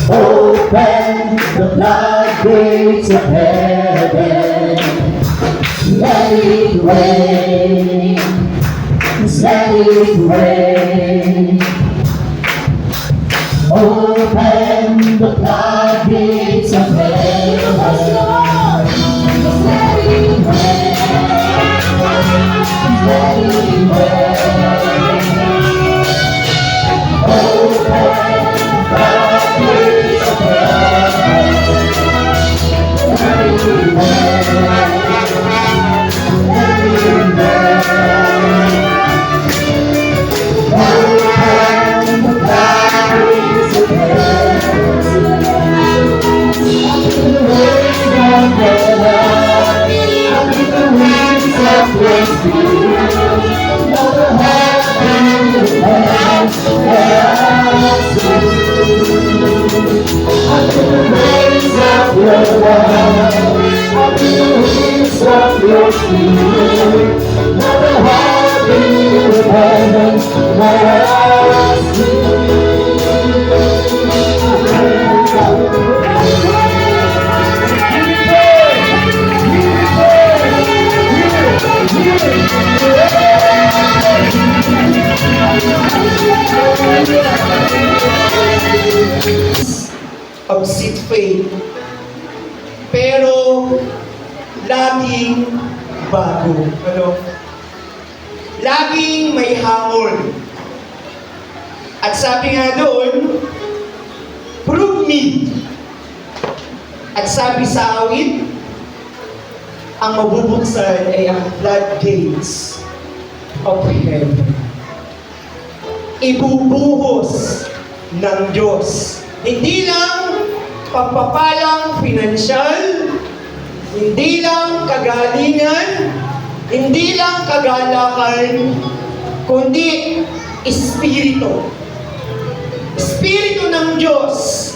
Open the floodgates of heaven. Let it rain. Let it rain. Open the floodgates of heaven. Let it rain. Let it rain. Open the floodgates of heaven. Let it rain. Let it rain. Open the floodgates of heaven. bago. Ano? Laging may hamon. At sabi nga doon, prove me. At sabi sa awit, ang mabubuksan ay ang floodgates of heaven. Ibubuhos ng Diyos. Hindi lang pagpapalang pinansyal, hindi lang kagalingan, hindi lang kagalakan, kundi Espiritu. Espiritu ng Diyos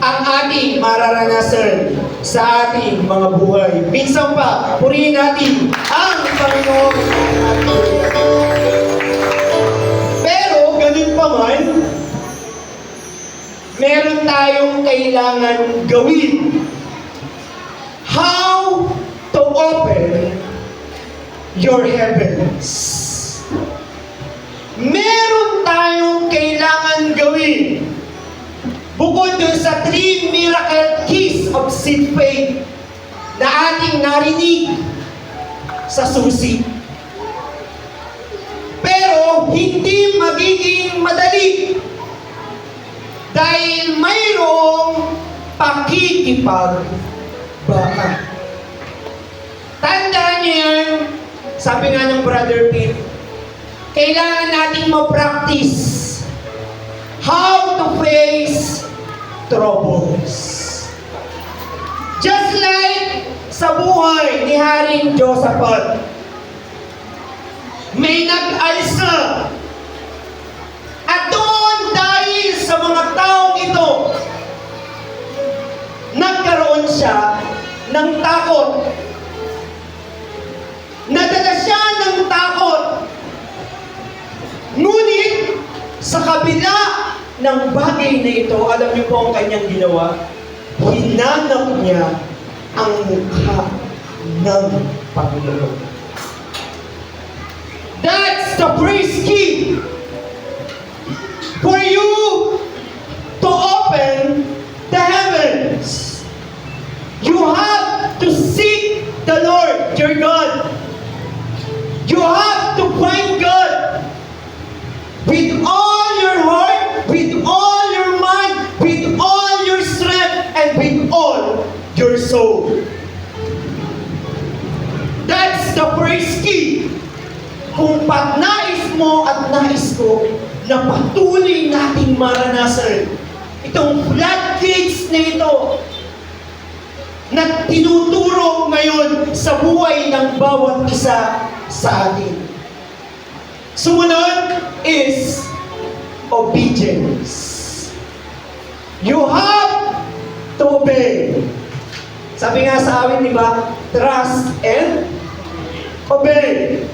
ang ating mararanasan sa ating mga buhay. Minsan pa, purihin natin ang Panginoon. Pero, ganun pa man, meron tayong kailangan gawin. How to open your heavens. Meron tayong kailangan gawin. Bukod dun sa 3 miracle keys of seed faith na ating narinig sa susi. Pero hindi magiging madali dahil mayroong pakikipagbaka. Tandaan niyo yan, sabi nga ng Brother Pete, kailangan nating ma-practice how to face troubles. Just like sa buhay ni Haring Josaphat, may nag-alsa. At doon dahil sa mga taong ito, nagkaroon siya ng takot. Nadala siya ng takot. Ngunit, sa kabila ng bagay na ito, alam niyo po ang kanyang ginawa? Hinanap niya ang mukha ng Panginoon. That's the first key for you to open the heavens. You have to seek the Lord, your God. You have to find God with all your heart, with all your mind, with all your strength, and with all your soul. That's the first key. Kung nais mo at nais ko na patuloy nating maranasan itong floodgates na ito na tinuturo ngayon sa buhay ng bawat isa sa atin. Sumunod is obedience. You have to obey. Sabi nga sa awit, di ba? Trust and obey.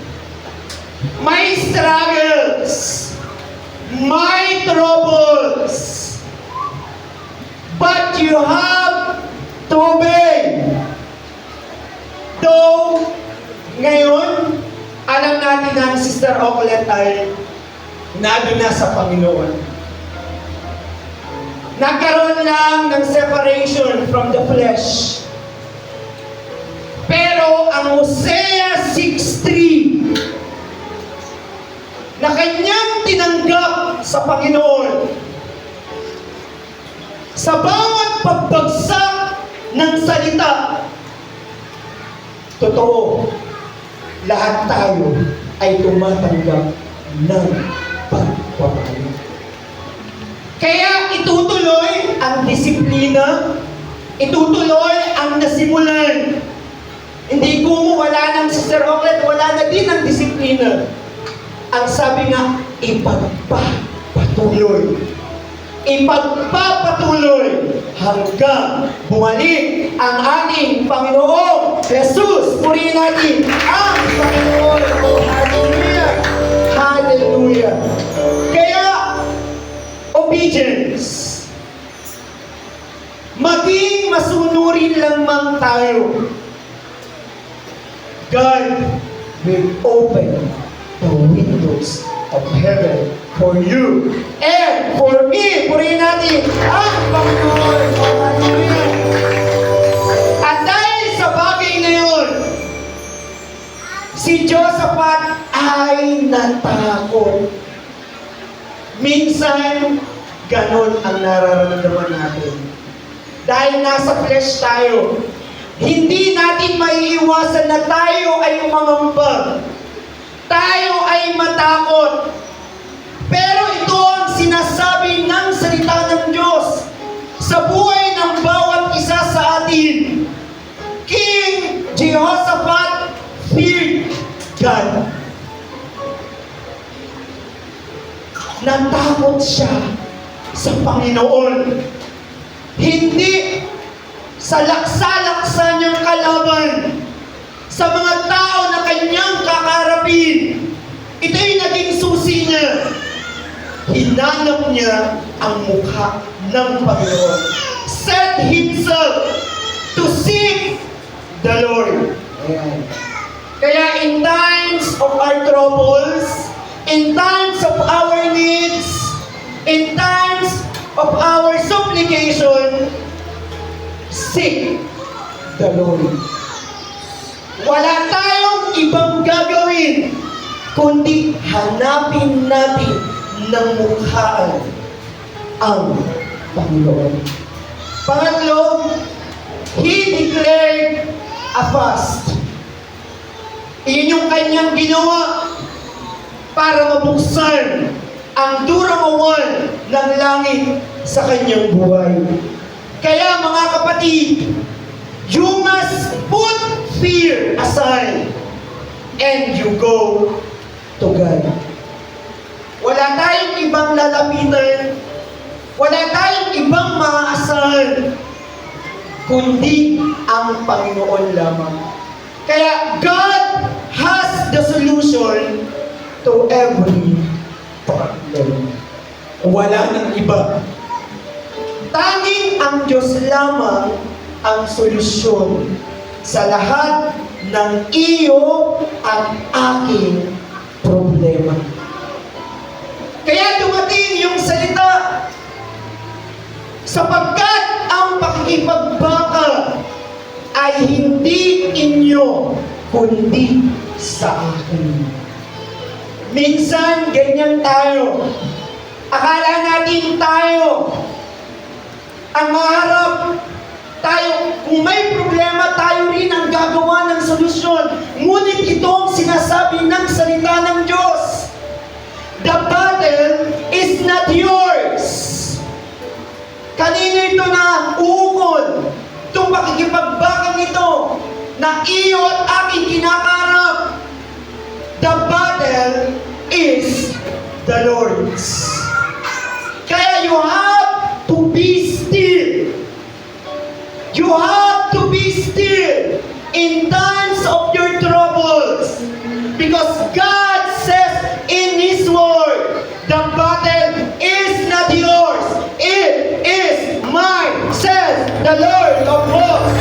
May struggles, may troubles, but you have to obey. Though, ngayon, alam natin na ang Sister Ocolet ay nandun na sa Panginoon. Nagkaroon lang ng separation from the flesh. Pero ang Hosea 6:3 na kanyang tinanggap sa Panginoon, sa bawat pagbagsak ng salita, totoo, lahat tayo ay tumatanggap ng pagpapayo. Kaya itutuloy ang disiplina, itutuloy ang nasimulan. Hindi ko wala ng Sister Ocolet, wala na din ang disiplina. Ang sabi nga, ipagpapatuloy. Ipagpapatuloy hanggang bumalik ang ating Panginoong Jesus. Purihin natin ang Panginoon. Hallelujah! Hallelujah! Kaya, obedience. Maging masunurin lamang tayo. God will open the windows of heaven for you and for me. Purihin natin ang Panginoon. Hallelujah! At dahil sa bagay na yun, Si Josaphat ay natakot. Minsan, ganun ang nararamdaman natin. Dahil nasa flesh tayo, hindi natin maiiwasan na tayo ay umangamba. Tayo ay matakot. Pero ito ang sinasabi ng salita ng Diyos sa buhay ng bawat isa sa atin. King Jehoshaphat feared God. Natakot siya sa Panginoon. Hindi sa laksa-laksa niyang kalaban, sa mga tao na kanyang kakarapin. Ito'y naging susi niya. Hinanap niya ang mukha ng Panginoon. Set himself to seek the Lord. Ayan. Kaya in times of our troubles, in times of our needs, in times of our supplication, seek the Lord. Wala tayong ibang gagawin, kundi hanapin natin ng mukhaan ang Panginoon. Pangatlo, he declared a fast. Iyon yung kanyang ginawa para mabuksan ang durawawan ng langit sa kanyang buhay. Kaya mga kapatid, you must put fear aside and you go to God. Wala tayong ibang lalapitan, wala tayong ibang maaasahan, kundi ang Panginoon lamang. Kaya God has the solution to every problem. Wala nang iba. Tanging ang Diyos lamang ang solusyon sa lahat ng iyo at aking problema. Kaya dumating yung salita, sapagkat ang pakikipagbaka ay hindi inyo, kundi sa akin. Minsan, ganyan tayo. Akala natin tayo ang maharap. Tayo, kung may problema, tayo rin ang gagawa ng solusyon. Ngunit ito ang sinasabi ng salita ng Diyos. The battle is not yours. Kanino ito na uukol? Itong pakikipagbakang ito na iyo at aking kinakarap. The battle is the Lord's. Kaya you have to be still. You have to be still in times of your troubles. Because God says in His Word, the battle is not yours. It is mine, says the Lord of hosts.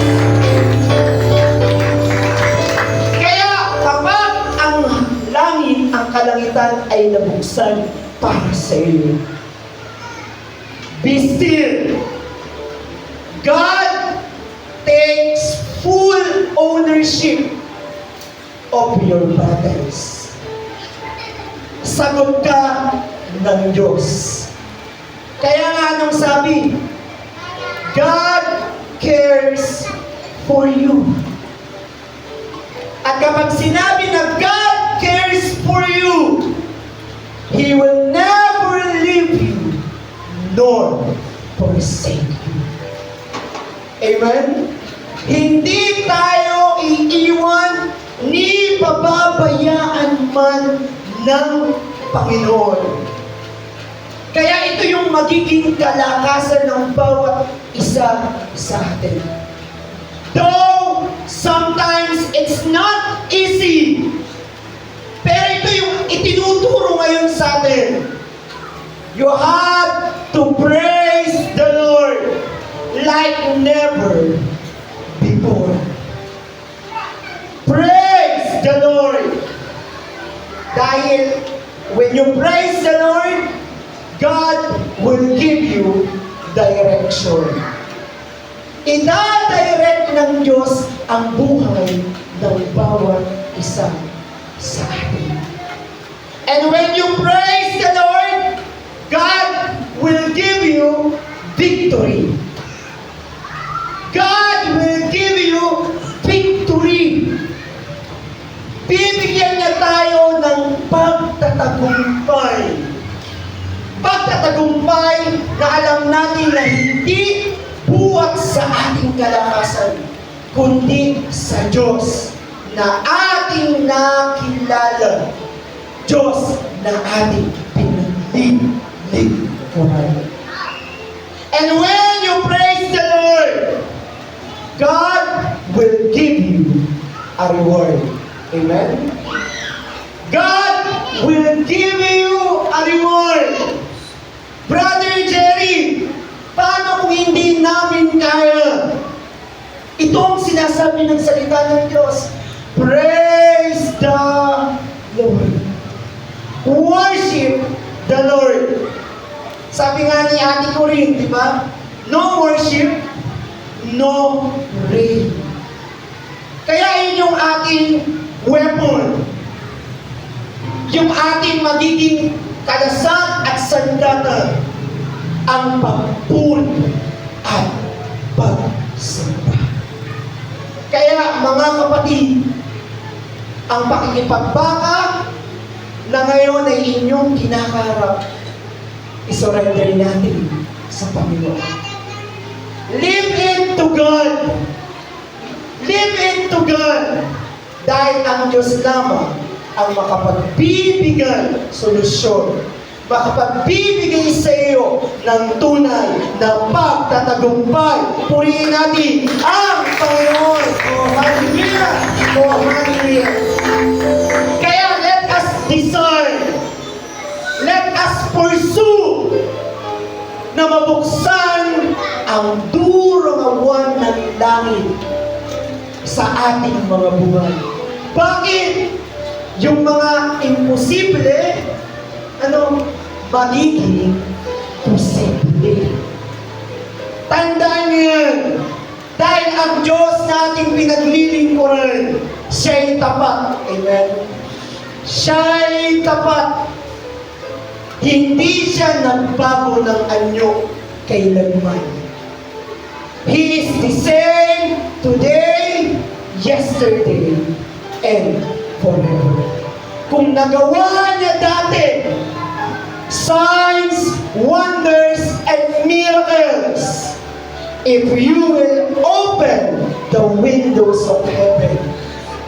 Kaya kapag ang langit, ang kalangitan ay nabuksan para sa iyo, be still. God takes full ownership of your battles. Sagot ka ng Diyos. Kaya nga nung sabi, God cares for you. At kapag sinabi na God cares for you, He will never leave you nor forsake you. Amen? Hindi tayo iiwan ni pababayaan man ng Panginoon. Kaya ito yung magiging kalakasan ng bawat isa sa atin. Though sometimes it's not easy, pero ito yung itinuturo ngayon sa atin. You have to praise the Lord like never before. Praise the Lord. Dahil when you praise the Lord, God will give you direction. Ida-direct ng Diyos ang buhay ng bawat isa sa atin. And when you praise the Lord, God will give you victory. God will give you victory. Bibigyan niya tayo ng pagtatagumpay. Pagtatagumpay na alam natin na hindi buwat sa ating kalakasan, kundi sa Diyos na ating nakilala. Diyos na ating pinaglilingkuran. And when you praise the Lord, God will give you a reward. Amen? God will give you a reward. Brother Jerry, paano kung hindi namin kaya? Ito ang sinasabi ng salita ng Diyos. Praise the Lord. Worship the Lord. Sabi nga ni Ate Corinne, di ba? No worship, no rain. Kaya yun yung ating weapon. Yung ating magiging kalasag at sandata, ang pagpuri at pagsamba. Kaya mga kapatid, ang pakikipagbaka na ngayon ay inyong kinakarap, isurrender natin sa Panginoon. Live it to God. Live it to God. Dahil ang Diyos lamang ang makapagbibigay solusyon, makapagbibigay sa iyo ng tunay na pagtatagumpay. Purihin natin ang Panginoon. Oh, hallelujah! Oh, hallelujah! Kaya let us desire, let us pursue na mabuksan ang durong awan ng langit sa ating mga buhay. Bakit? Yung mga imposible, magiging posible. Tandaan niyo yan. Dahil ang Diyos na ating pinaglilingkuran, siya'y tapat. Amen? Siya'y tapat. Hindi siya nagbago ng anyo kailanman. He is the same today, yesterday, and forever. Kung nagawa niya dati, signs, wonders, and miracles, if you will open the windows of heaven,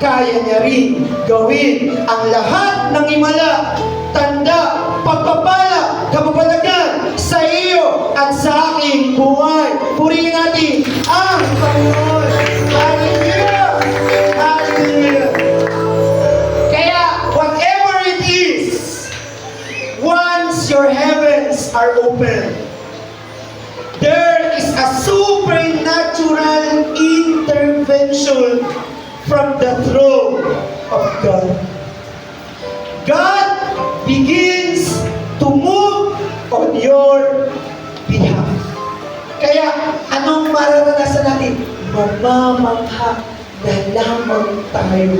kaya niya rin gawin ang lahat ng himala, tanda, pagpapala, kapapalagan sa iyo at sa aking buhay. Purihin natin ang Panginoon. Hallelujah! Hallelujah! Kaya, whatever it is, once your heavens are open, there is a supernatural intervention from the throne of God. God begins to move on your behalf. Kaya, anong mararanasan natin? Mamamangha na lamang tayo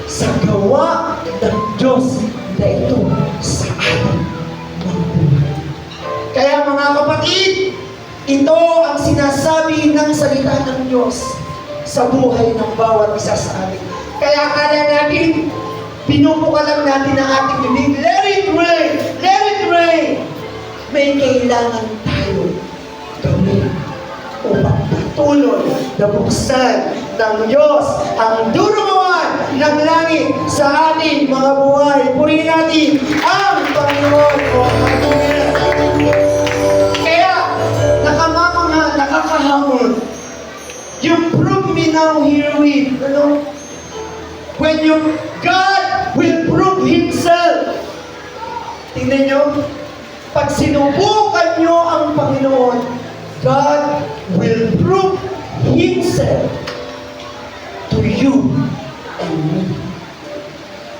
sa gawa ng Diyos na ito sa ating mga buhay. Kaya mga kapatid, ito ang sinasabi ng salita ng Diyos sa buhay ng bawat isa sa atin. Kaya kaya natin, pinupuka lang natin ang ating bibig. Let it rain! Let it rain! May kailangan tayo gawin upang patuloy na buksan ng Diyos ang durumawan ng langit sa ating mga buhay. Purihin natin ang Panginoon. Kaya, nakakahamon. You prove me now herewith. When God will prove Himself. Tingnan nyo, pag sinubukan nyo ang Panginoon, God will prove Himself to you and me.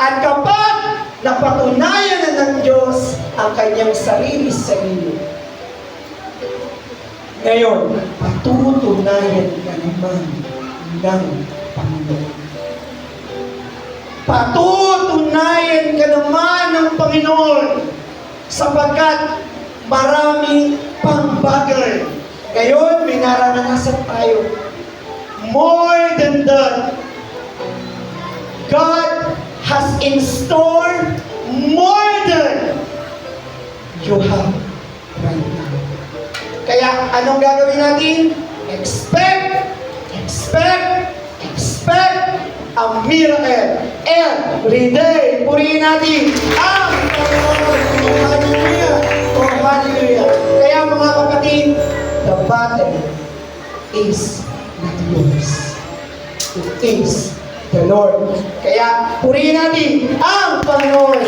At kapag napatunayan na ng Diyos ang kanyang sarili-sarili, ngayon, patutunayan ka naman ng Panginoon. Patutunayan Panginoon sapagkat marami pang bagay. Ngayon, may naranasan tayo. More than that, God has in store more than you have right now. Kaya anong gagawin natin? Expect a miracle every day. Purihin natin ang Panginoon. Oh, hallelujah! Oh, hallelujah! Kaya mga kapatid, the battle is not yours. It is the Lord. Kaya purihin natin ang Panginoon.